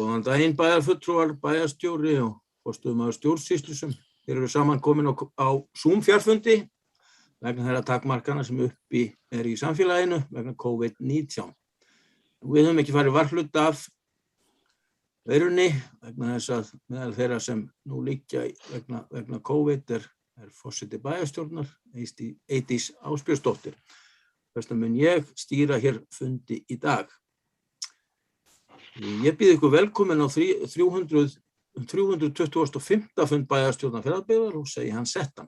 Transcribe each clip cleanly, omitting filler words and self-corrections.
Góðan daginn bæjarfulltrúar, bæjarstjóri og forstöðumaður stjórnsýslu sem hér eru saman komin á Zoom fjarfundi vegna þeirra takmarkana sem uppi í samfélaginu vegna COVID-19. Við höfum ekki farið varhluta af veirunni vegna þess að meðal þeirra sem nú liggja vegna COVID er forseti bæjarstjórnar, Eydís Ásbjörnsdóttir. Þess vegna mun ég stýra hér fundi í dag. Ég býð ykkur velkomin á 325. fund bæjarstjórnar Fjarðabyggðar og segi hann settan.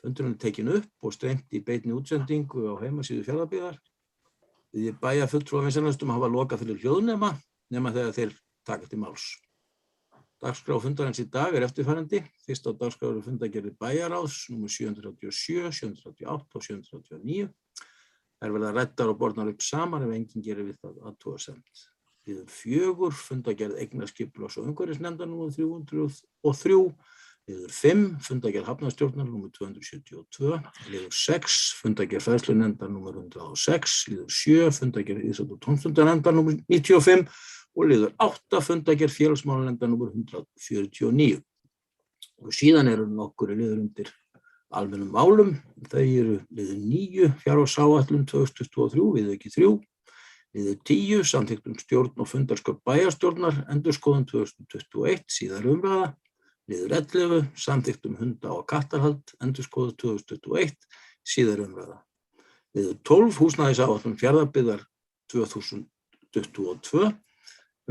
Fundurinn tekin upp og streymt í beinni útsendingu á heimasíðu Fjarðabyggðar. Við bæjarfulltrúar vinsælnastum hafa lokað fyrir hljóðnema nema þegar þeir taka til máls. Dagskrá fundarins í dag eftirfarandi. Fyrst á dagskrá eru fundargerðir bæjarráðs númer 737, 738 og 739. Þær verða ræddar og bornar upp saman ef enginn gerir við það athugasemd. Liður 4, fundargerð eignaskipulags- og umhverfisnefndar númer 303. Liður 5, fundargerð hafnarstjórnar númer 272. Liður 6, fundargerð fræðslunefndar númer 106. Liður 7, fundargerð íþrótta- og tómstundanefndar númer 95. Og liður 8, fundargerð félagsmálanefndar númer 149. Og síðan eru nokkur liður undir almennum málum. Þau eru liður 9, fjárhagsáætlun 2023, viðauki 3. Liður 10, samþykkt stjórn og fundarskap bæjarstjórnar, endurskoðun 2021, síðari umræða. Liður 11, samþykkt hunda- og kattarhald, endurskoðun 2021, síðari umræða. Liður 12, húsnæðisáætlun Fjarðabyggðar 2022.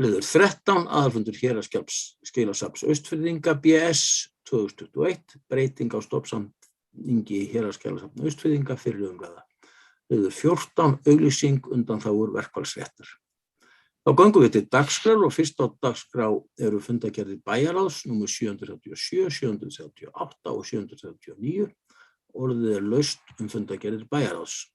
Liður 13, aðalfundur héraðsskilasafns Austfirðinga BS 2021, breyting á stofnsamningi héraðsskilasafns Austfirðinga, fyrri umræða. Liður 14, auglýsing undanþágur verkfallsréttar. Þá göngum við til dagskrár og fyrst á dagskrá eru fundargerðir bæjarráðs númer 737, 738 og 739. Orðið laust fundargerðir bæjarráðs.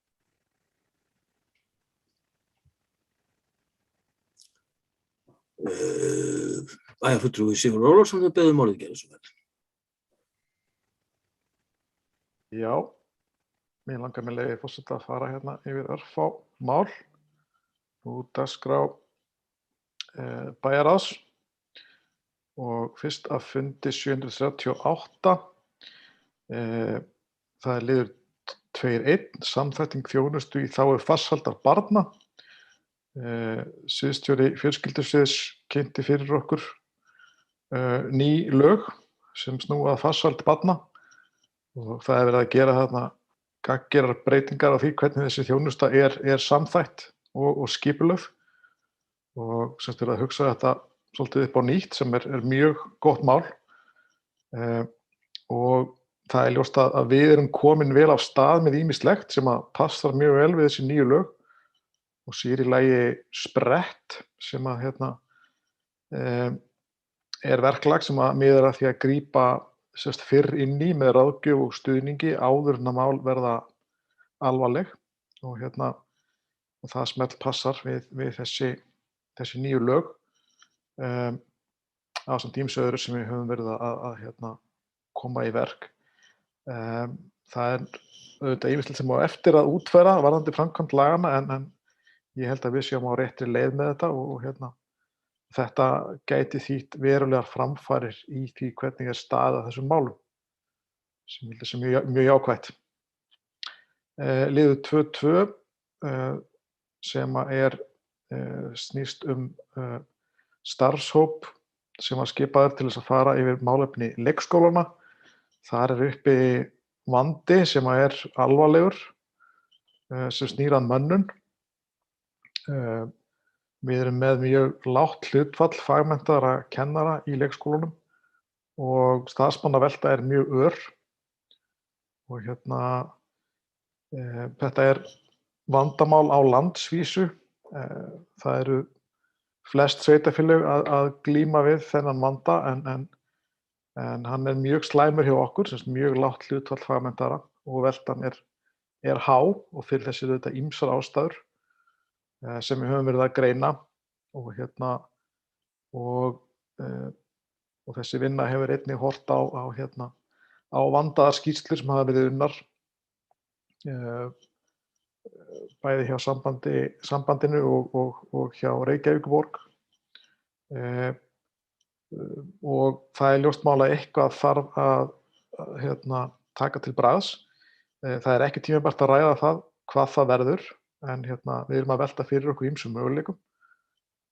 Bæjarfulltrúi Sigurður Ólafsson, við beðum orðið gerðu svo vel. Já, mér langar með leyfi forseta að fara hérna yfir örfá mál úr dagskrá bæjarráðs og fyrst af fundi 738. Það er liður 2.1, samþætting þjónustu í þágu farsældar barna. Sviðsstjóri fjölskyldusviðs kynnti fyrir okkur ný lög sem snúa að farsæld barna og það er verið að gera þarna gagngerar breytingar á því hvernig þessi þjónusta er samþætt og skipulögð og semst verið að hugsa þetta svolítið upp á nýtt sem er mjög gott mál og það er ljóst að við erum komin vel af stað með ýmislegt sem að passar mjög vel við þessi nýju lög og sér í lagi sprett sem að er verklag sem að miðar að því að grípa fyrr inn í með ráðgjöf og stuðningi áður en að mál verða alvarleg og það smell passar við þessi nýju lög ásamt ýmsu öðru sem við höfum verið að koma í verk. Það er auðvitað ýmislegt sem á eftir að útfæra varðandi framkvæmd laganna en ég held að við séum á réttri leið með þetta og þetta gæti þýtt verulegar framfarir í því hvernig er staðið að þessum málum sem ég held að sé mjög jákvætt. Liður 2.2 sem snýst starfshóp sem var skipaður til þess að fara yfir málefni leikskólana. Þar er uppi vandi sem er alvarlegur sem snýr að mönnun. Við erum með mjög lágt hlutfall fagmenntaðra kennara í leikskólunum og starfsmannavelta er mjög ör og þetta er vandamál á landsvísu. Það eru flest sveitarfélög að glíma við þennan vanda en hann er mjög slæmur hjá okkur, mjög lágt hlutfall fagmenntaðra og veltan er há og fyrir þessi auðvitað ýmsar ástæður sem við höfum verið að greina og þessi vinna hefur einnig horft á vandaðar skýrslur sem hafa verið unnar bæði hjá sambandinu og hjá Reykjavíkurborg og það ljóst mál að eitthvað þarf að taka til bragðs. Það er ekki tímabært að ræða það hvað það verður, en við erum að velta fyrir okkur ýmsum möguleikum.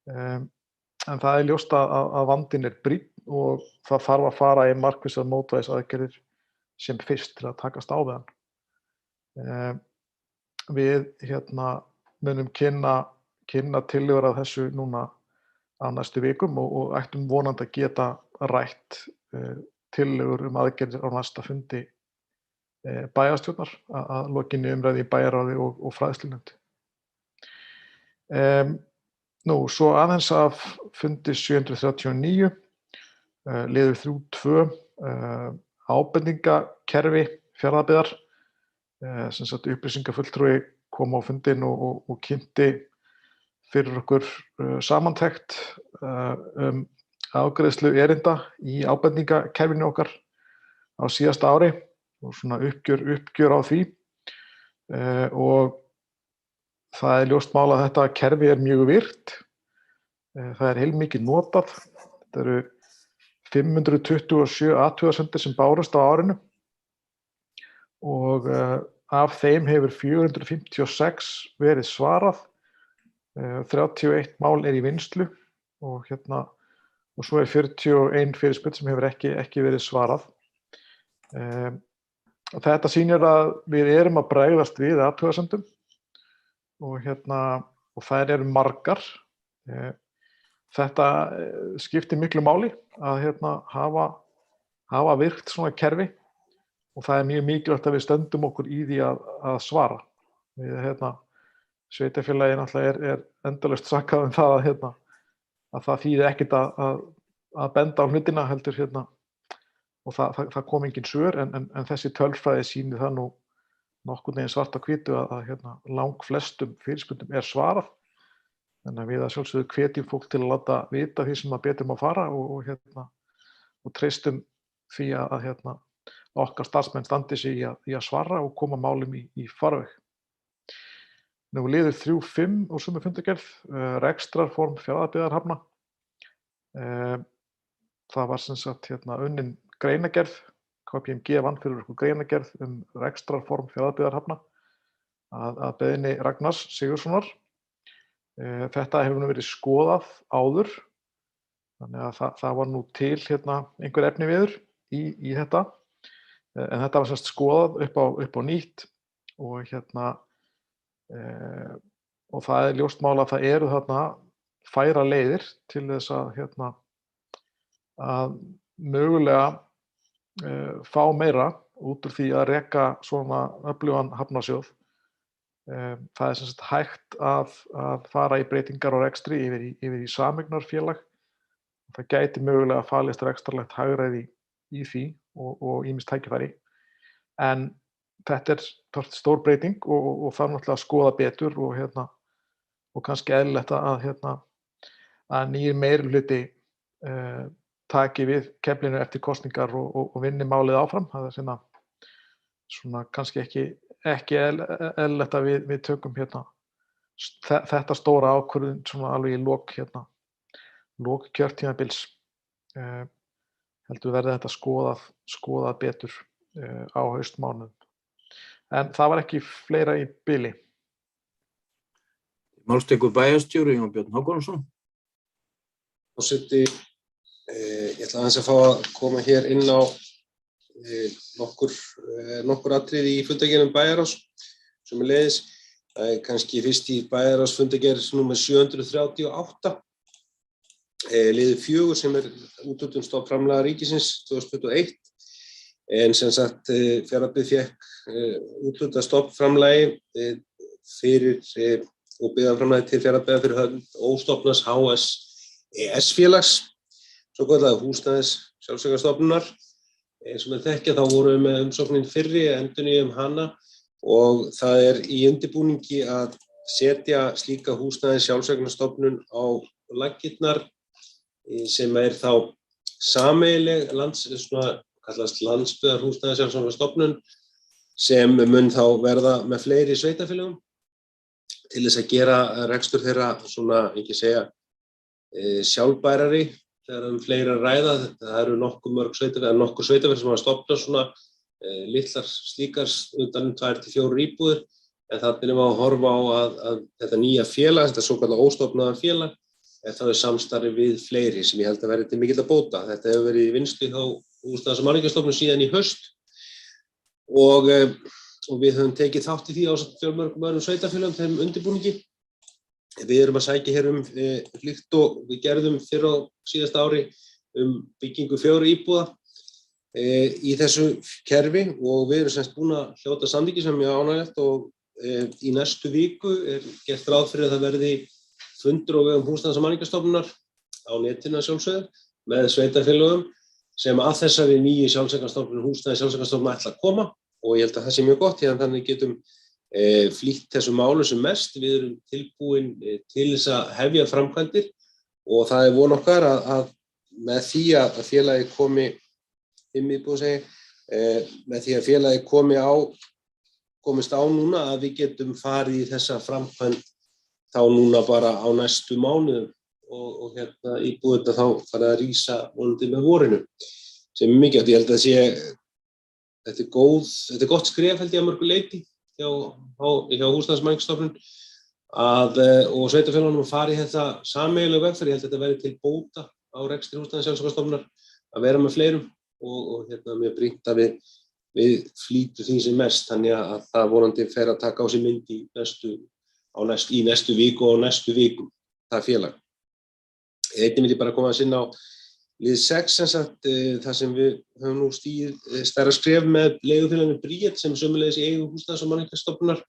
En það er ljóst að vandinn er brýnn og það þarf að fara í markvissar mótvægisaðgerðir sem fyrst til að takast á við hann. Við munum kynna tillögur að þessu núna á næstu vikum og ættum vonandi að geta rætt tillögur aðgerðir á næsta fundi bæjarstjórnar að lokinni umræðu í bæjarráði og fræðslunefnd. Svo aðeins af fundi 739, liður 3.2, ábendingakerfi Fjarðabyggðar. Sem sagt upplýsingafulltrúi kom á fundinn og kynnti fyrir okkur samantekt afgreiðslu erinda í ábendingakerfinu okkar á síðasta ári og svona uppgjör á því. Og það er ljóst mál að þetta kerfi er mjög virkt. Það er heilmikið notað. Þetta eru 527 athugasemdir sem bárust á árinu og af þeim hefur 456 verið svarað, 31 mál er í vinnslu og svo er 41 fyrirspurn sem hefur ekki verið svarað. Þetta sýnir að við erum að bregðast við athugasemdum og þær eru margar. Þetta skiptir miklu máli að hafa virkt svona kerfi og það er mjög mikilvægt að við stöndum okkur í því að svara. Sveitarfélagið náttúrulega er endalaust sakað um það að það þýði ekkert að benda á hlutina heldur og það kom engin svör en þessi tölfræði sýnir það nú nokkurn veginn svart á hvítu að langflestum fyrirspurnum er svarað. Þannig að við að sjálfsögðu hvetjum fólk til að láta vita því sem betur má fara og treystum því að okkar starfsmenn standi sig í að svara og koma málum í farveg. Liður 3.5 úr sömu fundargerð, rekstrarform Fjarðabyggðarhafna. Það var sem sagt unnin greinargerð, KPMG vann fyrir okkur greinargerð rekstrarform Fjarðabyggðarhafna að beiðni Ragnars Sigurðssonar. Þetta hefur nú verið skoðað áður, þannig að það var nú til einhver efniviður í þetta, en þetta var semst skoðað upp á nýtt og og það er ljóst mál að það eru þarna færa leiðir til þess að mögulega fá meira út úr því að reka svona öflugan hafnarsjóð. Það er sem sagt hægt að fara í breytingar á rekstri yfir í sameignarfélag. Það gæti mögulega falist rekstrarlegt hagræði í því og ýmis tækifæri. En þetta er stór breyting og þarf náttúrulega að skoða betur og kannski eðlilegt að nýr meirihluti taki við keflinu eftir kosningar og vinni málið áfram. Það er svona kannski ekki eðlilegt að við tökum þetta stóra ákvörðun svona alveg í lok kjörtímabils. Heldur verði þetta skoðað betur á haustmánuðum. En það var ekki fleira í bili. Málstekur bæjarstjóri Jón Björn Hákonarson. Forseti, ég ætla aðeins að fá að koma hér inn á nokkur atriði í fundargerðum bæjarráðs sömuleiðis. Það er kannski fyrst í bæjarráðs fundargerð númer 738, liður 4 sem er úthlutun stofnframlaga ríkisins 2021. En sem sagt Fjarðabyggð fékk úthlutað stofnframlagi fyrir og byggðaframlagi til Fjarðabyggðar fyrir hönd óstofnaðs HSES-félags, svokallaða húsnæðis sjálfseignarstofnunar. Eins og með þekkja þá vorum við með umsóknin fyrri, endurnýjum hana og það er í undirbúningi að setja slíka húsnæðis sjálfseignarstofnun á laggirnar sem er þá sameiginleg kallast landsbyggðarhúsnæðis sjálfseignarstofnun sem mun þá verða með fleiri sveitarfélögum til þess að gera rekstur þeirra svona, ekki segja, sjálfbærari þegar fleiri að ræða. Það eru nokkur sveitarfélög sem hafa stofnað svona litlar slíkar utan 2 til 4 íbúðir, en þarna erum við að horfa á að þetta nýja félag, þetta svokallaða óstofnaða félag, þá samstarfi við fleiri sem ég held að verði til mikilla bóta. Þetta hefur verið í vinnslu hjá Húsnæðis- og mannvirkjastofnun síðan í haust og við höfum tekið þátt í því ásamt fjölmörgum öðrum sveitarfélögum þeim undirbúningi. Við erum að sækja hér líkt og við gerðum fyrr á síðasta ári byggingu 4 íbúða í þessu kerfi og við erum semst búin að hljóta samþykki sem er ánægjulegt og í næstu viku gert ráð fyrir að það verði fundur á vegum Húsnæðis- og mannvirkjastofnunar á netinu að sjálfsögðu með sveitarfélögum sem að þessari nýju sjálfseignarstofnun húsnæðis-sjálfseignarstofnun ætla að koma og ég held að það sé mjög gott því að þannig getum flýtt þessu málu sem mest. Við erum tilbúin til þess að hefja framkvæmdir og það er von okkar að með því að félagi komi með því að félagi komist á núna að við getum farið í þessa framkvæmd þá núna bara á næstu mánuðum og íbúðirnar þá farið að rísa vonandi með vorinu sem er mikilvægt. Ég held að þetta er gott skref held ég að mörgu leyti hjá Húsnæðis- og mannvirkjastofnun og sveitarfélögunum að fara í þetta sameiginlega vegferð. Ég held að þetta verði til bóta á rekstri Húsnæðis- og mannvirkjastofnunar að vera með fleirum og mjög brýnt að við flýtum því sem mest, þannig að það vonandi fer að taka á sig mynd í næstu viku og næstu vikum, það félag. Einnig vil ég bara koma að sinna á lið 6, þar sem við höfum nú stigið stærra skref með leigufélaginu Bríet sem sömuleiðis í eigu Húsnæðis- og mannvirkjastofnunar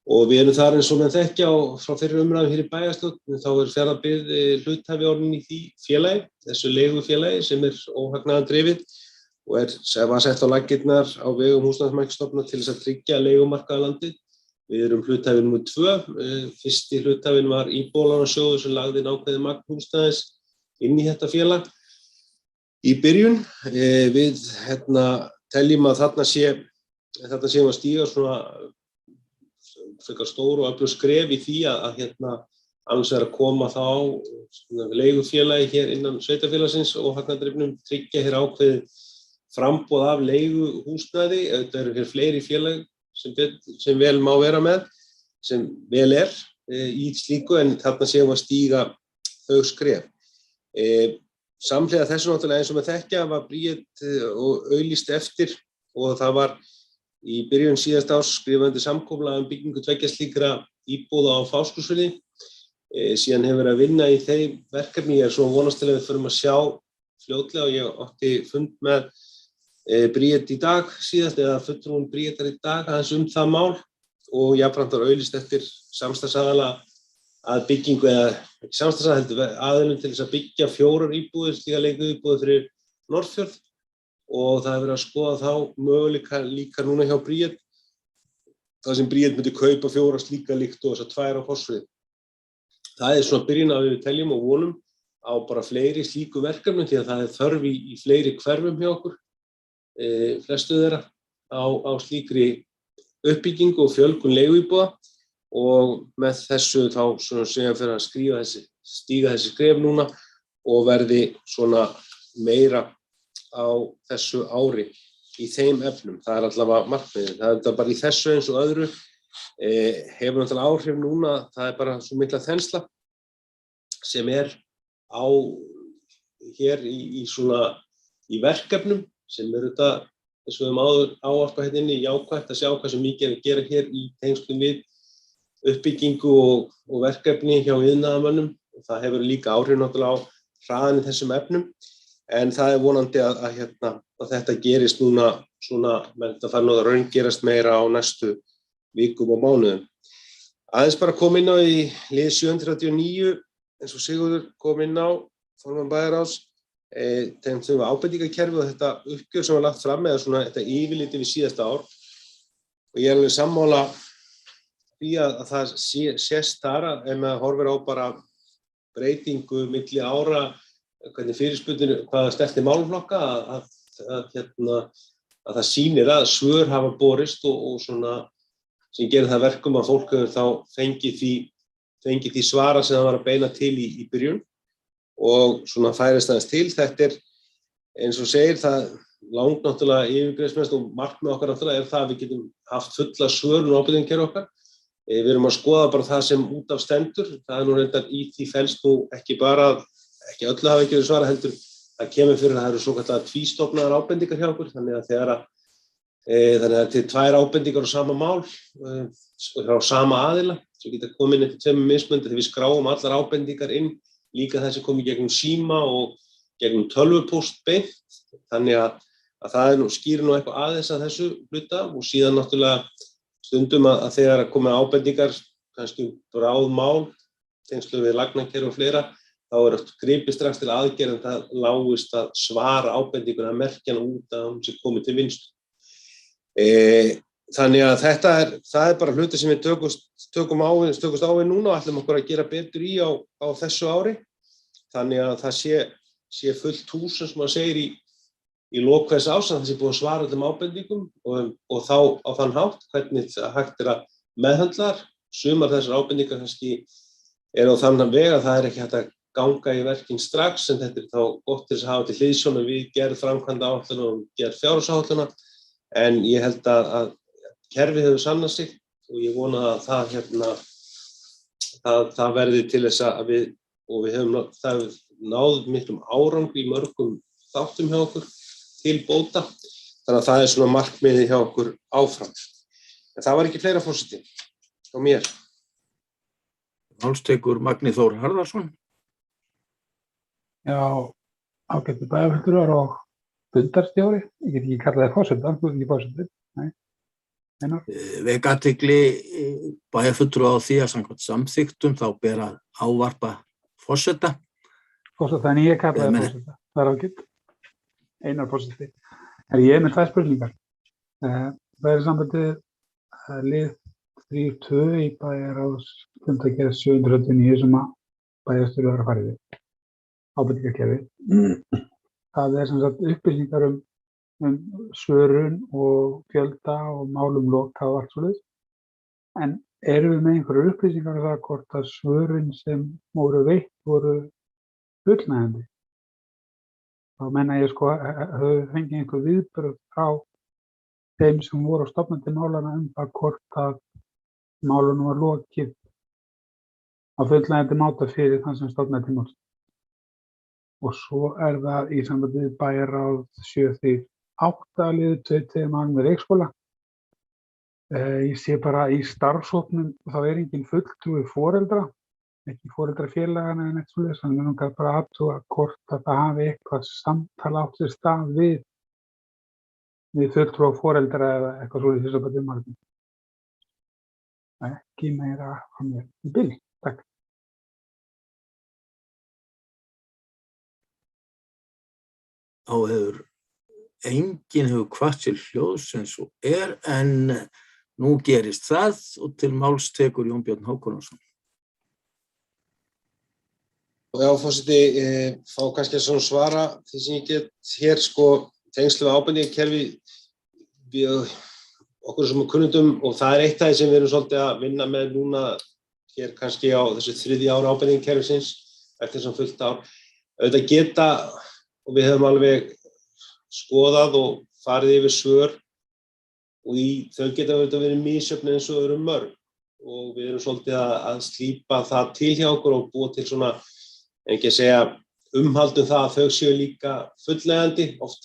og við erum þar eins og menn þekkja frá fyrri umræðum hér í bæjarstjórn, þá Fjarðabyggð hluthafi orðinn í því félagi, þessu leigufélagi sem er óhagnaðardrifið og var sett á laggirnar á vegum Húsnæðis- og mannvirkjastofnunar til þess að tryggja leigumarkaðarlandið. Við erum hluthafi númer 2. Fyrsti hlutafinn var Íbúðalánasjóður sem lagði inn ákveðið magn húsnæðis inn í þetta félag í byrjun. Við teljum að þarna séum að stíga svona frekar stór og öflug skref í því að annars er að koma þá leigufélagi hér innan sveitarfélagsins og hagnaðardrifnum tryggja hér ákveðið framboð af leiguhúsnæði. Þetta eru hér fleiri félag sem vel má vera með, sem vel í slíku en þarna séum að stíga þau skref. Samhliða þessu náttúrulega eins og með þekkja var Bríet og auglýst eftir og það var í byrjun síðasta árs skrifað undir samkomulag byggingu 2 slíkra íbúða á Fáskrúðsfirði. Síðan hefur verið að vinna í þeim verkefni. Ég er svo vonast til að við förum að sjá fljótlega og ég átti fund með Bríet í dag síðast eða fulltrúum Bríetar í dag aðeins það mál og jafnframt var auglýst eftir samstarfsaðila að byggingu eða ekki samstarfsaðila heldur aðilum til þess að byggja 4 íbúðir, slíka leiguíbúðir fyrir Norðfjörð og það hefur verið að skoða þá möguleika líka núna hjá Bríet þar sem Bríet myndi kaupa 4 slíka líkt og þessar 2 á Fossvogi. Það er svona byrjun að við teljum og vonum á bara fleiri slíku verkefnum því að það er þörf í fleiri hverfum hjá okkur. Flestu þeirra á slíkri uppbyggingu og fjölgun leiguíbúða og með þessu þá svona sem fyrir að stíga þessi skref núna og verði svona meira á þessu ári í þeim efnum. Það er allavega markmiðið. Það er bara í þessu eins og öðru hefur náttúrulega áhrif núna, það er bara svo mikla þensla sem á hér í verkefnum sem þetta, eins og við áður ávarpa hérna inni, jákvætt að sjá hvað sem mikið er að gera hér í tengslum við uppbyggingu og verkefni hjá iðnaðarmönnum. Það hefur líka áhrif náttúrulega á hraðan í þessum efnum, en það er vonandi að þetta gerist núna svona, menn þetta fær nú að raungerast meira á næstu vikum og mánuðum. Aðeins bara kom inn á í lið 739, eins og Sigurður kom inn á, formann bæjarráðs, tengd við ábendingakerfi og þetta uppgjör sem var lagt fram eða svona þetta yfirliti við síðasta ár og ég er alveg sammála því að það sést þar að ef maður horfir á bara breytingu milli ára, hvernig fyrirspurnir, hvaða snertir málaflokka að það sýnir að svör hafa borist og svona sem gerir það verkum að fólk hefur þá fengið því svara sem það var að beina til í byrjun. og svona færist aðeins til. Þetta eins og segir, það langt náttúrulega yfirgripsmest og markmið okkar náttúrulega það að við getum haft fulla svörun og ábendingakerfi okkar. Við erum að skoða bara það sem út af stendur. Það nú reyndar í því felst nú ekki öllu hafa ekki verið svara heldur. Það kemur fyrir að það eru svokallaðar tvístofnaðar ábendingar hjá okkur, þannig að þannig að til 2 ábendingar á sama mál og hjá sama aðila sem geta komið inn eftir 2 mismunandi þegar við skráum allar ábendingar inn, líka þessi komið gegnum síma og gegnum tölvupóst beint, þannig að það skýrir nú eitthvað aðeins að þessu hluta og síðan náttúrulega stundum að þegar komið ábendingar, kannski bráð mál, tengslu við lagnakerfi og fleira, þá gripið strax til aðgerð en það láist að svara ábendingun að merkja hana út að hún sé komið til vinnslu. Þannig að það bara hluti sem við tökumst á við núna og ætlum okkur að gera betur á þessu ári. Þannig að það sé fullt hús sem maður segir í lok hvers árs að það sé búið að svara öllum ábendingum og þá á þann hátt hvernig hægt að meðhöndla þær. Sumar þessar ábendingar kannski á þann veg að það ekki hægt að ganga í verkin strax en þetta þá gott til þess að hafa til hliðsjónar við gerð framkvæmdaáætlana og gerð fjárhagsáætlana. En ég held að kerfið hefur sannað sig og ég vona að það verði til þess að við höfum náð miklum árangri í mörgum þáttum hjá okkur til bóta. Þannig að það svona markmiðið hjá okkur áfram. En það var ekki fleira forseti á mér. Málstekur Magni Þór Harðarsson. Já, ágættur bæjarfulltrúar og fundarstjóri. Ég get ekki kallað það forseta, þú ert ekki forseti. Nei. Einar. Vek athygli bæjarfulltrúa á því að samkvæmt samþykktum þá ber að ávarpa forseta. Forseta, en ég kallaði það forseta. Það ágætt. Einar forseti. Ég með 2 spurningar. Það sambandið lið 3.2 í bæjarráðs fundargerð 739 sem að bæjarstjóri var að fara yfir. Ábendingakerfi. Það sem sagt upplýsingar um svörun og fjölda og málum loka og allt svoleiðis. En erum við með einhverjar upplýsingar um það hvort að svörun sem voru veitt voru fullnægjandi? Þá menna ég höfum fengið einhver viðbrögð frá þeim sem voru á stofnandi málana það hvort að málunum var lokið á fullnægjandi máta fyrir þann sem stofnaði til máls. Og svo það í sambandi við bæjarráð 738 liður 22 með leikskóla. Ég sé bara í starfshópnum þá engin fulltrúi foreldra, ekki foreldrafélagana en eitt svoleiðis, þannig að mér langar bara að athuga hvort að það hafi eitthvað samtal átt sér stað við fulltrúa foreldra eða eitthvað svoleiðis í sambandi við málefni. Ekki meira frá mér í bili. Takk. Þá enginn hefur hvatt sér hljóðs eins og en nú gerist það og til máls tekur Jón Björn Hákonarson. Já, forseti, fá kannski að svara því sem ég get hér tengslu við ábendingakerfi við okkur sem kunnundum og það eitt af því sem við erum svolítið að vinna með núna hér kannski á þessu 3. ára ábendingakerfisins eftir þessum fullt ár. Auðvitað geta og við höfum alveg skoðað og farið yfir svör og þau geta verið misjöfn eins og eru mörg og við erum svolítið að slípa það til hjá okkur og búa til svona, ekki að segja umhaldum það að þau séu líka fullnægjandi, oft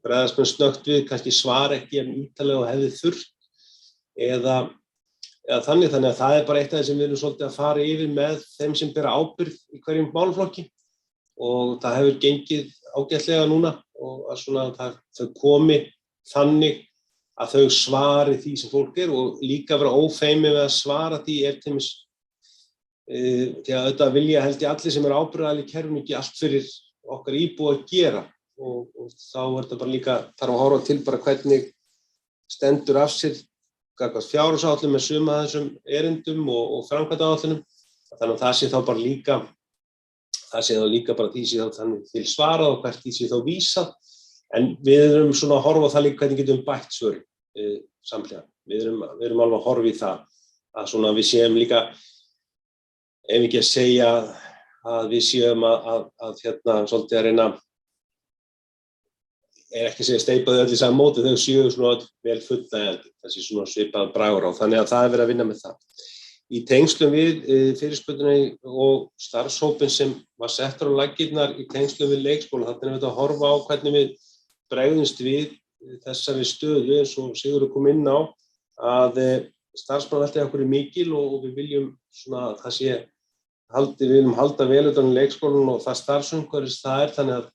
bregðast með snöggt við, kannski svar ekki ítarlega og hefði þurft eða þannig að það bara eitt af því sem við erum svolítið að fara yfir með þeim sem bera ábyrgð í hverjum málaflokki og það hefur gengið ágætlega núna og að þau komi þannig að þau svari því sem fólk og líka vera ófeimið við að svara því til dæmis því að auðvitað vilja held ég allir sem ábyrgðaraðili í kerfinu ekki allt fyrir okkar íbúa að gera og þá þetta bara líka þarf að horfa til bara hvernig stendur af sér gagnvart fjárhagsáætlun með suma af þessum erindum og framkvæmdaáætlunum þannig að það sé þá bara því sé þá þannig til svarað og hvert því sé þá vísað en við erum svona að horfa á það líka hvernig getum bætt svörin samhliða. Við erum alveg að horfa í það að svona við séum líka ef ekki að segja að við séum að svolítið að reyna, ekki að segja steypa þau öll í sama móti, þau séu svona öll vel fullnægjandi, þessi svona svipað bragur á, þannig að það verið að vinna með það. Í tengslum við fyrirspurnina og starfshópinn sem var settur á laggirnar í tengslum við leikskóla, þannig að við að horfa á hvernig við bregðumst við þessari stöðu eins og Sigurður kom inn á, að starfsmannavelta okkur er mikil og við viljum svona að það sé við viljum halda vel utan um leikskólann og það starfsumhverfis það er, þannig að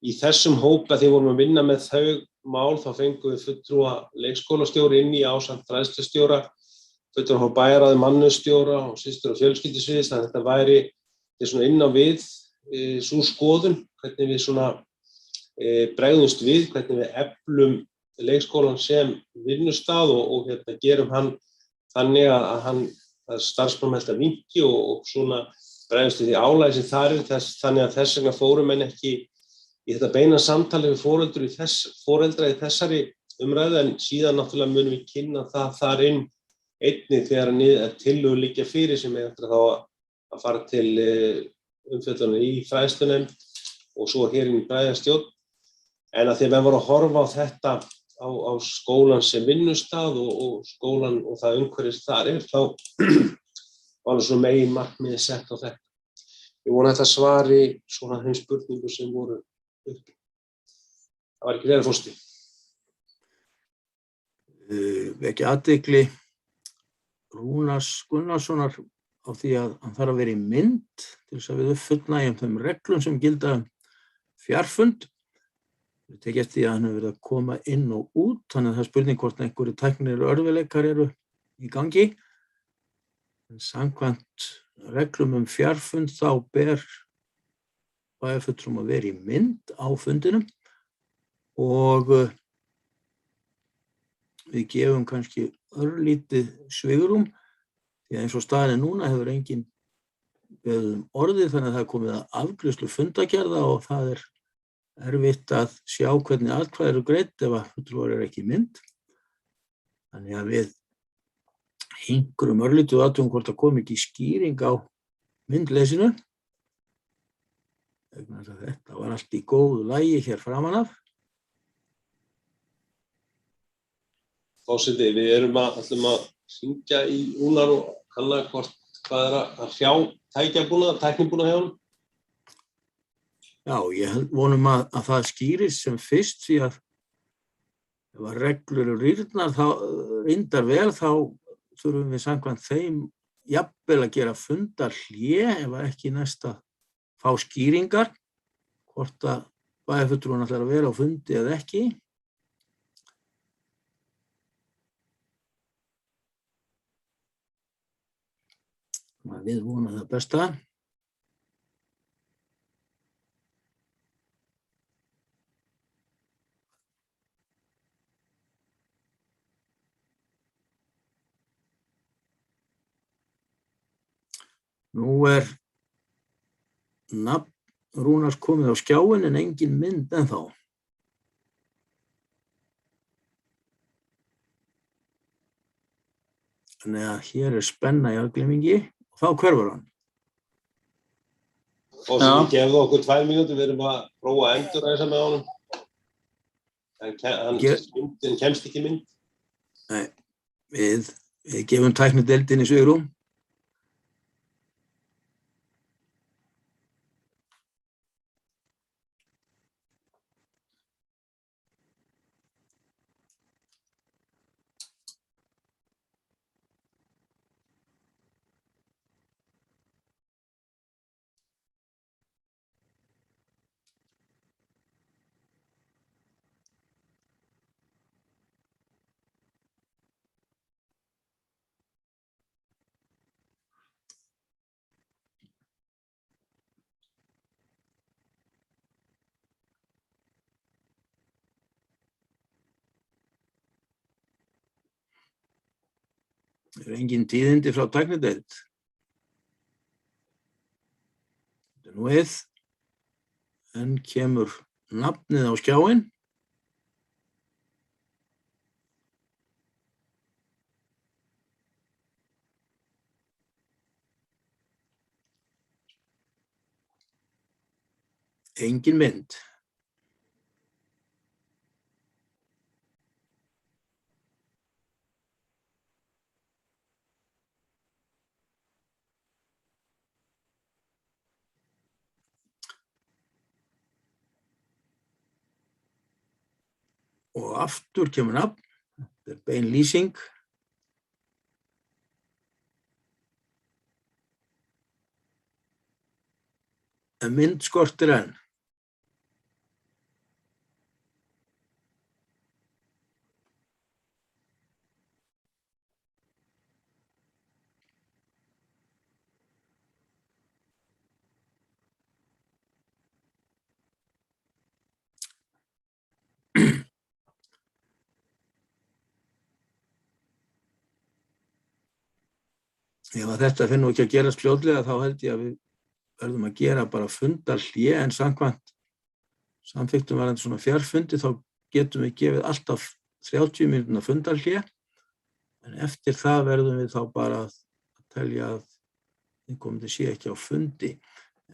í þessum hópi að því vorum að vinna með þau mál þá fengum við fulltrúa leikskólastjóra inn í ásamt fræðslustjóra, fulltrúa frá bæjarráði, mannauðsstjóra og systur- og fjölskyldusviðs, þannig að þetta væri svona inn á við sú skoðun, hvernig við svona bregðumst við, hvernig við eflum leikskólann sem vinnustað og gerum hann þannig að starfsmannavelta minnki og svona bregðumst við því álagi sem þar er, þannig að þess vegna fórum menn ekki í þetta beina samtali við foreldra í þessari umræðu, en síðan náttúrulega munum við kynna það þar inn einnig þegar tillögur liggja fyrir sem eftir þá að fara til umfjöllunar í fræðslunefnd og svo hér inn í fræðastjórn. En að því að við vorum að horfa á þetta á skólan sem vinnustað og skólan og það umhverfis þar er, þá var svona megin markmiðið sett á þetta. Ég vona að þetta svari svona þeim spurningum sem voru uppi. Það var ekki verið fórsti. Vekja athygli Rúnars Gunnarssonar á því að hann þarf að vera í mynd til þess að við uppfullnægjum þeim reglum sem gilda fjarfund. Við tekjum eftir því að hann hefur verið að koma inn og út, þannig að það er spurning hvort einhverju tæknilegir örðugleikar eru í gangi. En samkvæmt reglum fjarfund þá ber bæjarfulltrúum að vera í mynd á fundinum og við gefum kannski örlítið svigrúm, því að eins og staðan er núna hefur enginn beðið orðið, þannig að það er komið að afgreiðslu fundargerða og það er erfitt að sjá hvernig atkvæði eru greidd ef að fulltrúar eru ekki í mynd. Þannig að við hinkrum örlítið og athugum hvort það komi ekki skýring á myndleysinu. Þetta var allt í góðu lagi hér framan af. Forseti, við ætlum að hringja í Rúnar og kanna hvað er að sjá tæknibúnað hjá honum. Já, ég vonum að það skýrist sem fyrst, því að ef að reglur eru rýndar vel þá þurfum við samkvæmt þeim jafnvel að gera fundarhlé ef ekki næst að fá skýringar hvort að bæjarfulltrúinn ætlar að vera á fundi eða ekki. Við vonum það besta. Nú er nafn Rúnars komið á skjáinn en engin mynd ennþá. Þannig að hér er spenna í algleymingi og þá hverfur hann. Og sem við gefum okkur 2 mínútur, við erum að prófa að endurræsa með honum. Hann kemst ekki í mynd. Nei, við gefum tæknideildinni svigrúm. Það er engin tíðindi frá tæknideild. Þetta er nú en kemur nafnið á skjáinn. Engin mynd. Og aftur kemur nafn, þetta er bein lýsing. En mynd skortir enn. Ef að þetta finnur nú ekki að gerast fljótlega þá held ég að við verðum að gera bara fundarhlé en samkvæmt samþykktum varðandi svona fjarfundi þá getum við gefið alltaf 30 mínútna fundarhlé en eftir það verðum við þá bara að telja að við komum sé ekki á fundi.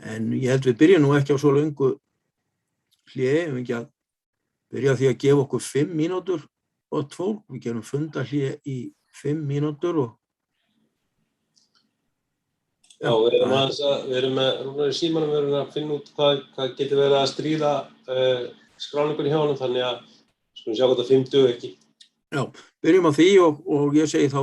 En ég held við byrjum nú ekki á svo löngu hlé, ef ekki að byrja því að gefa okkur 5 mínútur og 2, við gerum fundarhlé í 5 mínútur og Já, við erum með Rúnar í símanum, við erum að finna út hvað getur verið að stríða skráningunni hjá honum, þannig að skulum sjá hvað það 5 dög ekki. Já, byrjum á því og ég segi þá